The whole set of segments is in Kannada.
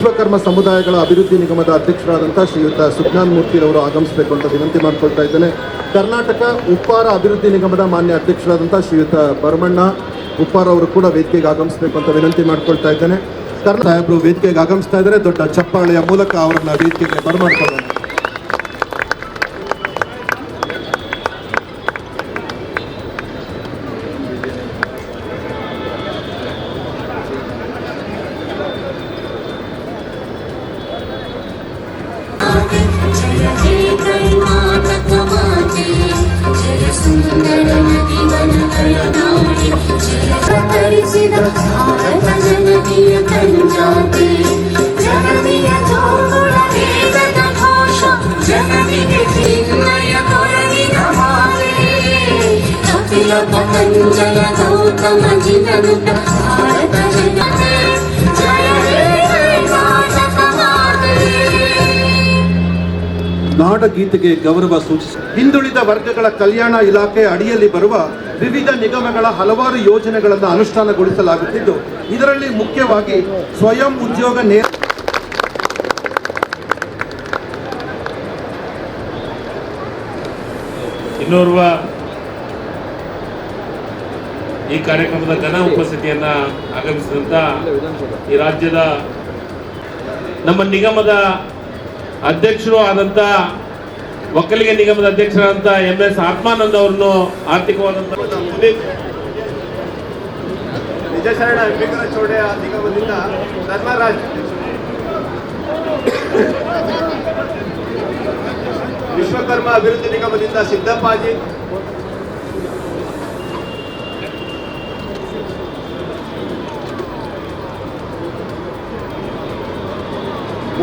ವಿಶ್ವಕರ್ಮ ಸಮುದಾಯಗಳ ಅಭಿವೃದ್ಧಿ ನಿಗಮದ ಅಧ್ಯಕ್ಷರಾದಂಥ ಶ್ರೀಯುತ ಸುಜ್ಞಾನ್ ಮೂರ್ತಿರವರು ಆಗಮಿಸಬೇಕು ಅಂತ ವಿನಂತಿ ಮಾಡಿಕೊಳ್ತಾ ಇದ್ದೇನೆ. ಕರ್ನಾಟಕ ಉಪ್ಪಾರ ಅಭಿವೃದ್ಧಿ ನಿಗಮದ ಮಾನ್ಯ ಅಧ್ಯಕ್ಷರಾದಂಥ ಶ್ರೀಯುತ ಭರಮಣ್ಣ ಉಪ್ಪಾರ್ ಅವರು ಕೂಡ ವೇದಿಕೆಗೆ ಆಗಮಿಸಬೇಕು ಅಂತ ವಿನಂತಿ ಮಾಡಿಕೊಳ್ತಾ ಇದ್ದೇನೆ. ಸಾಹೇಬರು ವೇದಿಕೆಗೆ ಆಗಮಿಸ್ತಾ ಇದ್ದಾರೆ. ದೊಡ್ಡ ಚಪ್ಪಾಳೆಯ ಮೂಲಕ ಅವರನ್ನ ವೇದಿಕೆಗೆ ಬರಮಾಡ್ಕೊಳ್ಳೋಣ. ನಾಡಗೀತೆಗೆ ಗೌರವ ಸೂಚಿಸಿ ಹಿಂದುಳಿದ ವರ್ಗಗಳ ಕಲ್ಯಾಣ ಇಲಾಖೆ ಅಡಿಯಲ್ಲಿ ಬರುವ ವಿವಿಧ ನಿಗಮಗಳ ಹಲವಾರು ಯೋಜನೆಗಳನ್ನು ಅನುಷ್ಠಾನಗೊಳಿಸಲಾಗುತ್ತಿದ್ದು, ಇದರಲ್ಲಿ ಮುಖ್ಯವಾಗಿ ಸ್ವಯಂ ಉದ್ಯೋಗ ಇನ್ನೋರ್ವ ಈ ಕಾರ್ಯಕ್ರಮದ ಘನ ಉಪಸ್ಥಿತಿಯನ್ನ ಆಗಮಿಸಿದಂತ ಈ ರಾಜ್ಯದ ನಮ್ಮ ನಿಗಮದ ಅಧ್ಯಕ್ಷರು ಆದಂತ ಒಕ್ಕಲಿಗ ನಿಗಮದ ಅಧ್ಯಕ್ಷರಾದಂತ MS ಆತ್ಮಾನಂದ ಅವರನ್ನು ಆರ್ಥಿಕವಾದಂತ ನಿಜಶರಣ ಅಂಬಿಗರ ಚೌಡೆಯ ನಿಗಮದಿಂದ ಧರ್ಮರಾಜ್, ವಿಶ್ವಕರ್ಮ ಅಭಿವೃದ್ಧಿ ನಿಗಮದಿಂದ ಸಿದ್ದಪ್ಪಾಜಿ,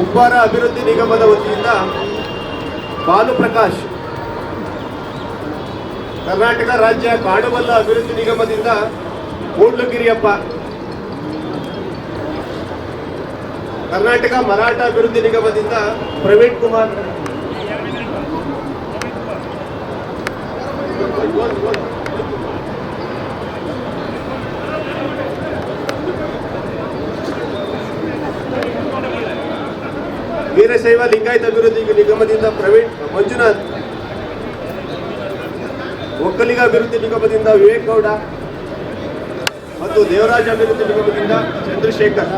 ಉಪ್ಪಾರ ಅಭಿವೃದ್ಧಿ ನಿಗಮದ ವತಿಯಿಂದ ಭಾನುಪ್ರಕಾಶ್, ಕರ್ನಾಟಕ ರಾಜ್ಯ ಕಾಡುಮಲ್ಲ ಅಭಿವೃದ್ಧಿ ನಿಗಮದಿಂದ ಕೂಡ್ಲುಗಿರಿಯಪ್ಪ, ಕರ್ನಾಟಕ ಮರಾಠ ಅಭಿವೃದ್ಧಿ ನಿಗಮದಿಂದ ಪ್ರವೀಣ್ ಕುಮಾರ್, ವೀರಶೈವ ಲಿಂಗಾಯತ ಅಭಿವೃದ್ಧಿ ನಿಗಮದಿಂದ ಪ್ರವೀಣ್ ಮಂಜುನಾಥ್, ಒಕ್ಕಲಿಗ ಅಭಿವೃದ್ಧಿ ನಿಗಮದಿಂದ ವಿವೇಕ್ ಗೌಡ ಮತ್ತು ದೇವರಾಜ ಅಭಿವೃದ್ಧಿ ನಿಗಮದಿಂದ ಚಂದ್ರಶೇಖರ್.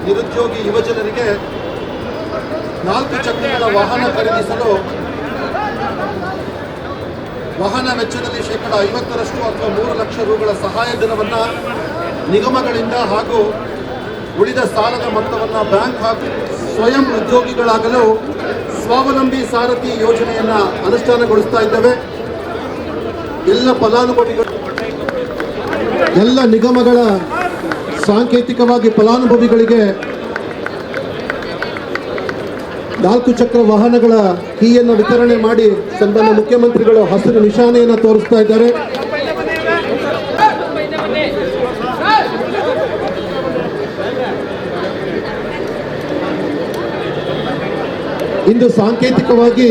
ನಿರುದ್ಯೋಗಿ ಯುವಜನರಿಗೆ 4 ಚಕ್ರಗಳ ವಾಹನ ಖರೀದಿಸಲು ವಾಹನ ವೆಚ್ಚದಲ್ಲಿ ಶೇಕಡ 50% ಅಥವಾ 3 ಲಕ್ಷ ರುಗಳ ಸಹಾಯಧನವನ್ನು ನಿಗಮಗಳಿಂದ ಹಾಗೂ ಉಳಿದ ಸಾಲದ ಮೊತ್ತವನ್ನು ಬ್ಯಾಂಕ್ ಹಾಗೂ ಸ್ವಯಂ ಉದ್ಯೋಗಿಗಳಾಗಲು ಸ್ವಾವಲಂಬಿ ಸಾರಥಿ ಯೋಜನೆಯನ್ನು ಅನುಷ್ಠಾನಗೊಳಿಸ್ತಾ ಇದ್ದೇವೆ. ಎಲ್ಲ ಫಲಾನುಭವಿಗಳು, ಎಲ್ಲ ನಿಗಮಗಳ ಸಾಂಕೇತಿಕವಾಗಿ ಫಲಾನುಭವಿಗಳಿಗೆ 4 ಚಕ್ರ ವಾಹನಗಳ ಕೀಯನ್ನು ವಿತರಣೆ ಮಾಡಿ ಸನ್ಮಾನ್ಯ ಮುಖ್ಯಮಂತ್ರಿಗಳು ಹಸಿರು ನಿಶಾನೆಯನ್ನು ತೋರಿಸ್ತಾ ಇದ್ದಾರೆ. ಇಂದು ಸಾಂಕೇತಿಕವಾಗಿ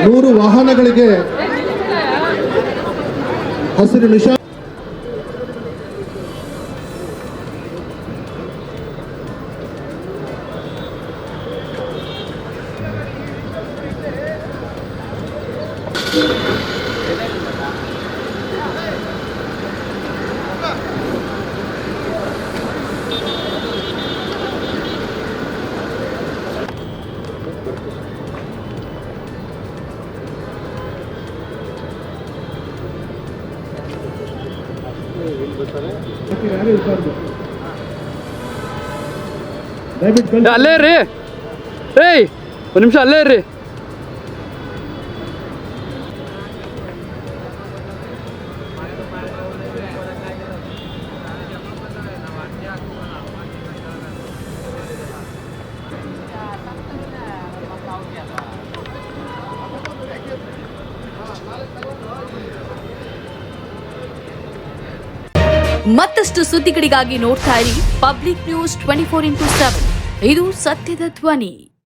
100 ವಾಹನಗಳಿಗೆ ಹಸಿರು ನಿಶಾನೆ. ಅಲ್ಲೇ ರೀ ಏಯ್ ಒಂದು ನಿಮಿಷ ಅಲ್ಲೇ ರೀ. ಮತ್ತಷ್ಟು ಸುದ್ದಿಗಳಿಗಾಗಿ ನೋಡ್ತಾ ಇರಿ ಪಬ್ಲಿಕ್ ನ್ಯೂಸ್ 24x7. ಇದು ಸತ್ಯದ ಧ್ವನಿ.